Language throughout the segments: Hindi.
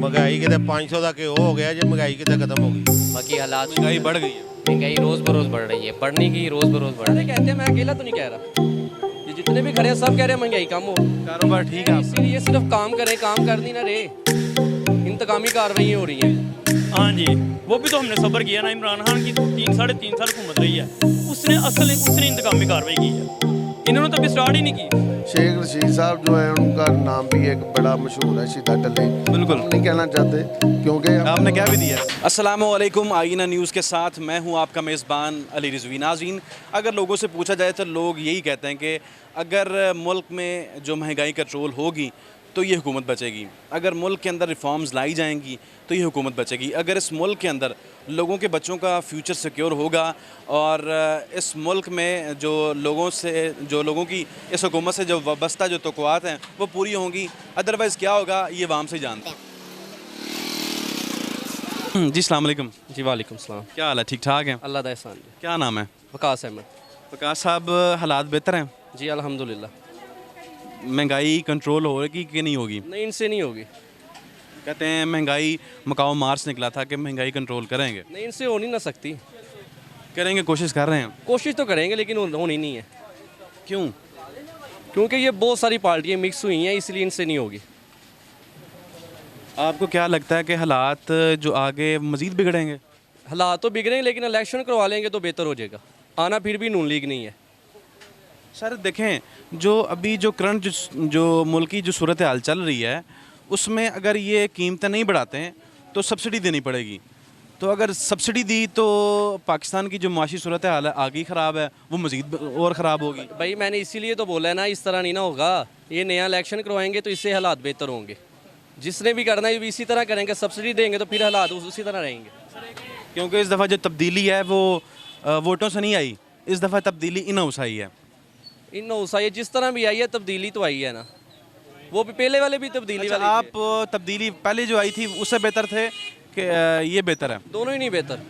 महंगाई कितने 500 का घ्यो हो गया जी, महंगाई कितने खत्म हो गई। बाकी हालात महंगाई बढ़ गई है। महंगाई रोज़ बरोज़ बढ़ रही है, बढ़ने की रोज़ बरोज़ बढ़ रही है। कहते हैं, मैं अकेला तो नहीं कह रहा, ये जितने भी खड़े हैं सब कह रहे हैं महंगाई कम हो। कारोबार ठीक है आपका? इसीलिए सिर्फ काम करें, काम कर नहीं ना रहे, इंतकामी कार्रवाइयाँ हो रही हैं। हाँ जी, वो भी तो हमने सब्र किया ना। इमरान खान की 3 साढ़े 3 साल हुकूमत रही है, उसने इंतकामी कार्रवाई की है। इन्होंने तो अभी स्टार्ट ही नहीं की। शेख रशीद साहब जो है उनका नाम भी एक बड़ा मशहूर है, सीधा टल्ले। बिल्कुल। हम नहीं कहना चाहते क्योंकि आपने क्या भी दिया। अस्सलामुअलैकुम, आईना न्यूज़ के साथ मैं हूं आपका मेज़बान अली रिजवी। नाज़रीन, अगर लोगों से पूछा जाए तो लोग यही कहते हैं कि अगर मुल्क में जो महंगाई कंट्रोल होगी तो ये हुकूमत बचेगी, अगर मुल्क के अंदर रिफॉर्म्स लाई जाएंगी तो ये हुकूमत बचेगी, अगर इस मुल्क के अंदर लोगों के बच्चों का फ्यूचर सिक्योर होगा और इस मुल्क में जो लोगों की इस हुकूमत से जो वाबस्ता जो तवक्कुआत हैं वो पूरी होंगी, अदरवाइज़ क्या होगा ये आवाम से जानते हैं। जी अस्सलाम वालेकुम। जी वालेकुम सलाम। क्या हाल है? ठीक ठाक है? अल्लाह दा एहसान। क्या नाम है? वकास अहमद। वकास साहब, हालात बेहतर हैं? जी अल्हम्दुलिल्लाह। महंगाई कंट्रोल होगी कि नहीं होगी? नहीं, इनसे नहीं होगी। कहते हैं महंगाई मकाओ मार्च निकला था कि महंगाई कंट्रोल करेंगे। नहीं, इनसे हो नहीं ना सकती। करेंगे, कोशिश कर रहे हैं। कोशिश तो करेंगे लेकिन होनी नहीं है। क्यों? क्योंकि ये बहुत सारी पार्टियाँ मिक्स हुई हैं, इसलिए इनसे नहीं होगी। आपको क्या लगता है कि हालात जो आगे मज़ीद बिगड़ेंगे? हालात तो बिगड़ेंगे लेकिन इलेक्शन करवा लेंगे तो बेहतर हो जाएगा। आना फिर भी नून लीग नहीं है। सर देखें, जो अभी जो करंट जो मुल्क की जो सूरत हाल चल रही है उसमें अगर ये कीमतें नहीं बढ़ाते हैं तो सब्सिडी देनी पड़ेगी। तो अगर सब्सिडी दी तो पाकिस्तान की जो माशी सूरत हाल है आगे ख़राब है, वो मज़ीद और ख़राब होगी। भाई मैंने इसीलिए तो बोला है ना, इस तरह नहीं ना होगा। ये नया इलेक्शन करवाएंगे तो इससे हालात बेहतर होंगे। जिसने भी करना है भी इसी तरह करेंगे, सब्सिडी देंगे तो फिर हालात उसी तरह रहेंगे। क्योंकि इस दफ़ा जो तब्दीली है वो वोटों से नहीं आई, इस दफ़ा तब्दीली इन हाउस आई है। इन हाउस आई है, जिस तरह भी आई है तब्दीली तो आई है ना। वो भी पहले वाले भी तब्दीली अच्छा, वाले आप तब्दीली पहले जो आई थी उससे बेहतर थे कि ये बेहतर है? दोनों ही नहीं बेहतर।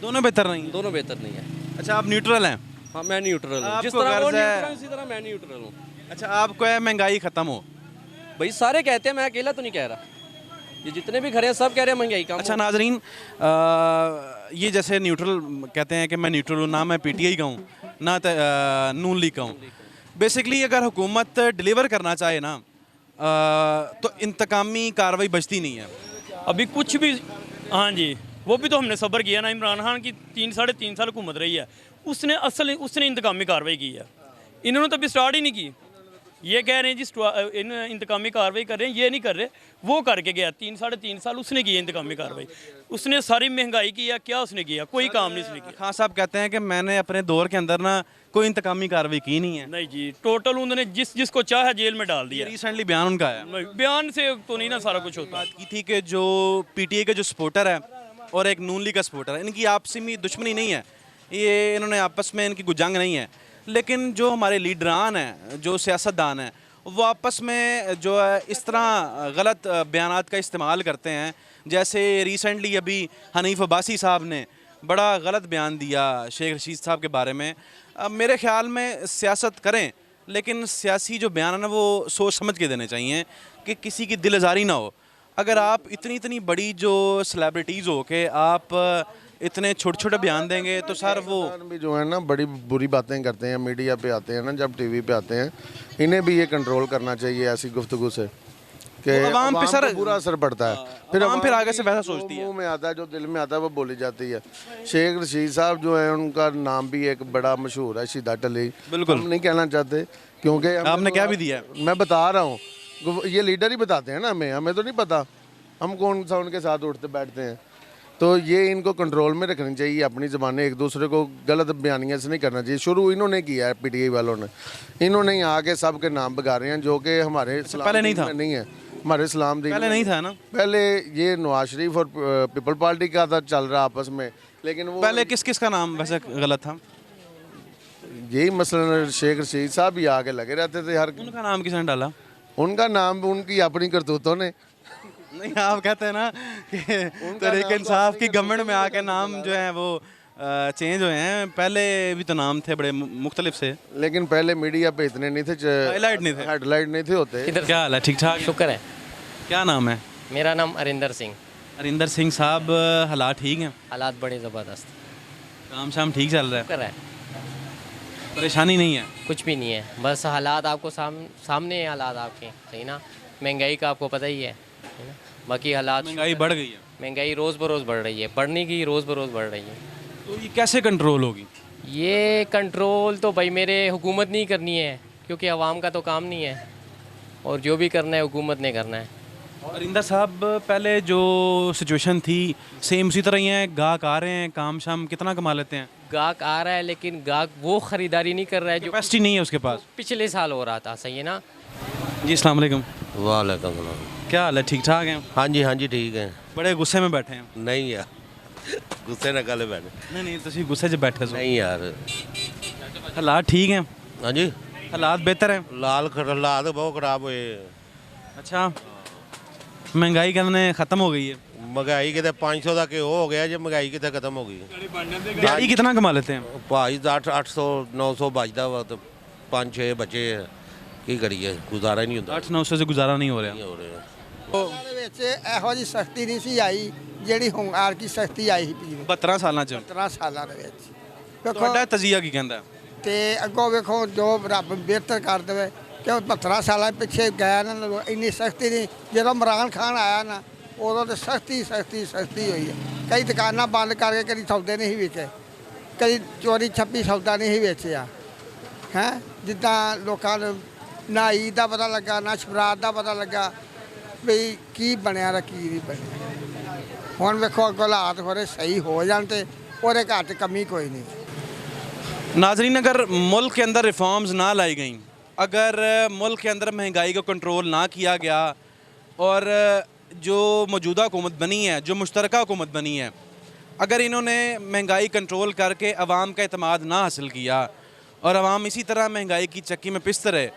दोनों बेहतर नहीं? दोनों बेहतर नहीं है। अच्छा, आप न्यूट्रल हैं? हाँ, मैं न्यूट्रल हूँ। जिस आपको तरह वो गर्ज है- न्यूट्रल है, उसी तरह मैं न्यूट्रल हूँ। अच्छा, आपको है महंगाई ख़त्म हो? भाई सारे कहते हैं, मैं अकेला तो नहीं कह रहा, ये जितने भी खड़े हैं सब कह रहे हैं महंगाई कम अच्छा हो। नाजरीन, ये जैसे न्यूट्रल कहते हैं कि मैं न्यूट्रल हूँ, ना मैं पीटीआई का हूँ ना नून लीग का हूँ। बेसिकली अगर हुकूमत डिलीवर करना चाहे ना तो इंतकामी कार्रवाई बचती नहीं है। अभी कुछ भी, हाँ जी, वो भी तो हमने सब्र किया ना। इमरान खान की 3 साढ़े 3 साल हुकूमत रही है, उसने इंतकामी कार्रवाई की है। इन्होंने तो अभी स्टार्ट ही नहीं की। ये कह रहे हैं जी इन इंतकामी कार्रवाई कर रहे हैं, ये नहीं कर रहे। वो करके गया 3 साढ़े 3 साल उसने की है इंतकामी कार्रवाई। उसने सारी महंगाई की है, क्या उसने किया? कोई काम नहीं उसने किया। खान साहब कहते हैं कि मैंने अपने दौर के अंदर ना कोई इंतकामी कार्रवाई की नहीं है। नहीं जी, टोटल उन्होंने जिसको चाहा जेल में डाल दिया। रिसेंटली बयान उनका आया, बयान से तो नहीं ना सारा कुछ होता। बात की थी कि जो पीटीआई का जो सपोर्टर है और एक नून लीग का सपोर्टर है, इनकी आपसी में दुश्मनी नहीं है, ये इन्होंने आपस में इनकी कोई जंग नहीं है। लेकिन जो हमारे लीडरान हैं, जो सियासतदान हैं, वो आपस में जो है इस तरह गलत बयानात का इस्तेमाल करते हैं। जैसे रिसेंटली अभी हनीफ अब्बासी साहब ने बड़ा गलत बयान दिया शेख रशीद साहब के बारे में। मेरे ख़्याल में सियासत करें लेकिन सियासी जो बयान है ना वो सोच समझ के देने चाहिए कि किसी की दिल आज़ारी ना हो। अगर आप इतनी बड़ी जो सेलिब्रिटीज़ हो के आप इतने छोटे छोटे बयान देंगे तो सर वो भी जो है ना बड़ी बुरी बातें करते हैं, मीडिया पे आते हैं ना, जब टीवी पे आते हैं, इन्हें भी ये कंट्रोल करना चाहिए ऐसी गुफ्तगू से कि अवाम पे सर बुरा असर पड़ता है। फिर अवाम फिर आगे से वैसा सोचती है। मुंह में आता है, जो दिल में आता है वो बोली जाती है। शेख रशीद साहब जो है उनका नाम भी एक बड़ा मशहूर है, सीधा टल्ले। बिल्कुल। हम नहीं कहना चाहते क्योंकि आपने क्या भी दिया है? मैं बता रहा हूँ, ये लीडर ही बताते हैं ना, हमें तो नहीं पता, हम कौन सा उनके साथ उठते बैठते हैं। तो ये इनको कंट्रोल में रखनी चाहिए अपनी ज़बानें, एक दूसरे को गलत बयानियाँ से नहीं करना चाहिए। शुरू इन्होंने किया है, पीटीआई वालों ने, इन्होंने ही आके सब के नाम बिगाड़े हैं जो कि हमारे पहले नहीं था। नहीं है, हमारे इस्लाम दीन पहले नहीं था ना। पहले ये नवाज शरीफ और पीपल पार्टी का था चल रहा आपस में, लेकिन वो पहले किस किस का नाम वैसे गलत था? यही मसलन शेख रशीद साहब ही आके लगे रहते थे। हर उनका नाम किसने डाला? उनका नाम उनकी अपनी करतूतों ने। नहीं, आप कहते हैं ना कि तहरीक इंसाफ की गवर्नमेंट में आके नाम जो है वो चेंज हुए हैं, पहले भी तो नाम थे बड़े मुख्तलिफ से। लेकिन पहले मीडिया पे इतने नहीं थे, हाईलाइट नहीं थे, हेडलाइट नहीं थे होते। क्या हाल है? ठीक ठाक? शुक्र है। क्या नाम है? मेरा नाम अरिंदर सिंह। अरिंदर सिंह साहब, हालात ठीक हैं? हालात बड़े ज़बरदस्त काम शाम ठीक चल रहा है? कर रहा है, परेशानी नहीं है? कुछ भी नहीं है, बस हालात आपको सामने हैं हालात आपके, सही ना। महंगाई का आपको पता ही है ना। बाकी हालात, महंगाई बढ़ गई है, महंगाई रोज़ बरोज़ बढ़ रही है, बढ़ने की रोज़ बरोज़ बढ़ रही है। तो ये कैसे कंट्रोल होगी? ये कंट्रोल तो भाई मेरे हुकूमत नहीं करनी है, क्योंकि आवाम का तो काम नहीं है, और जो भी करना है हुकूमत ने करना है। अरिंदर साहब, पहले जो सिचुएशन थी सेम उसी तरह ही है? गाहक आ रहे हैं, काम शाम कितना कमा लेते हैं? गाहक आ रहा है, लेकिन गाहक वो ख़रीदारी नहीं कर रहा है जो कैपेसिटी नहीं है उसके पास। पिछले साल हो रहा था, सही है ना। जी अस्सलाम वालेकुम, वालेकुम सलाम। क्या हाल है? ठीक ठाक हैं? हाँ जी ठीक है। बड़े गुस्से में बैठे हैं? नहीं यार, गुस्से न गल बैठे। नहीं नहीं, तुम गुस्से 'ਚ बैठे सो। नहीं यार। हालात ठीक हैं? हाँ जी, हालात बेहतर हैं? हालात बहुत खराब हुए। अच्छा, महंगाई कहने ख़त्म हो गई है? महंगाई कितने 500 का घ्यो हो गया जी, महंगाई कितने खत्म हो गई। दिहाड़ी कितना कमा लेते हैं? भाई 800 900 बचता वा तो 5-6 बचे है, की करिए, गुजारा ही नहीं होता। 800-900 से गुजारा नहीं हो रहा। नहीं हो रहा। ਦੇ ਵਿੱਚ ਇਹੋ ਜਿਹੀ ਸਖਤੀ ਨਹੀਂ ਸੀ ਆਈ ਜਿਹੜੀ ਹੁਣ ਆਰ ਕੀ ਸਖਤੀ ਆਈ ਸੀ ਪਿਛਲੇ 72 ਸਾਲਾਂ 'ਚ 17 ਸਾਲਾਂ ਦੇ ਵਿੱਚ ਵੇਖੋ ਤੁਹਾਡਾ ਤਜੀਆ ਕੀ ਕਹਿੰਦਾ? ਤੇ ਅੱਗੋਂ ਵੇਖੋ ਜੋ ਰੱਬ ਬਿਹਤਰ ਕਰ ਦੇਵੇ ਕਿਉਂ 72 ਸਾਲਾਂ ਪਿੱਛੇ ਗਿਆ ਨਾ ਇੰਨੀ ਸਖਤੀ ਨਹੀਂ। ਜਦੋਂ ਇਮਰਾਨ ਖਾਨ ਆਇਆ ਨਾ ਉਦੋਂ ਤੇ ਸਖਤੀ ਹੋਈ ਹੈ। ਕਈ ਦੁਕਾਨਾਂ ਬੰਦ ਕਰਕੇ ਕਦੀ ਸੌਦੇ ਨਹੀਂ ਸੀ ਵਿਕੇ, ਕਈ ਚੋਰੀ ਛੱਪੀ ਸੌਦਾ ਨਹੀਂ ਸੀ ਵੇਚਿਆ ਹੈ। ਜਿੱਦਾਂ ਲੋਕਾਂ ਨੂੰ ਨਾ ਈਦ ਦਾ ਪਤਾ ਲੱਗਾ, ਨਾ ਸ਼ਬਰਾਤ ਦਾ ਪਤਾ ਲੱਗਾ ਵੀ ਕੀ ਬਣਿਆ ਰ ਕੀ ਨਹੀਂ ਬਣਿਆ। ਹੁਣ ਵੇਖੋ ਅੱਗੋਂ ਹਾਲਾਤ ਥੋੜ੍ਹੇ ਸਹੀ ਹੋ ਜਾਣ ਤੇ ਉਹਦੇ ਘਰ 'ਚ कमी कोई नहीं। नाजरीन, अगर मुल्क के अंदर रिफॉर्म्स ना लाई गई, अगर मुल्क के अंदर महंगाई को कंट्रोल ना किया गया, और जो मौजूदा हुकूमत बनी है, जो मुश्तरका हुकूमत बनी है, अगर इन्होंने महंगाई कंट्रोल करके अवाम का एतमाद ना हासिल किया और अवाम इसी तरह महंगाई की चक्की में पिसते रहे,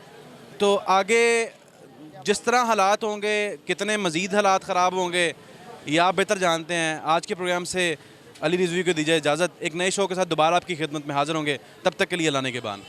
तो आगे जिस तरह हालात होंगे, कितने मज़ीद हालात ख़राब होंगे, ये आप बेहतर जानते हैं। आज के प्रोग्राम से अली रिजवी को दीजिए इजाज़त। एक नए शो के साथ दोबारा आपकी खिदमत में हाज़िर होंगे, तब तक के लिए अल्लाह ने के बान।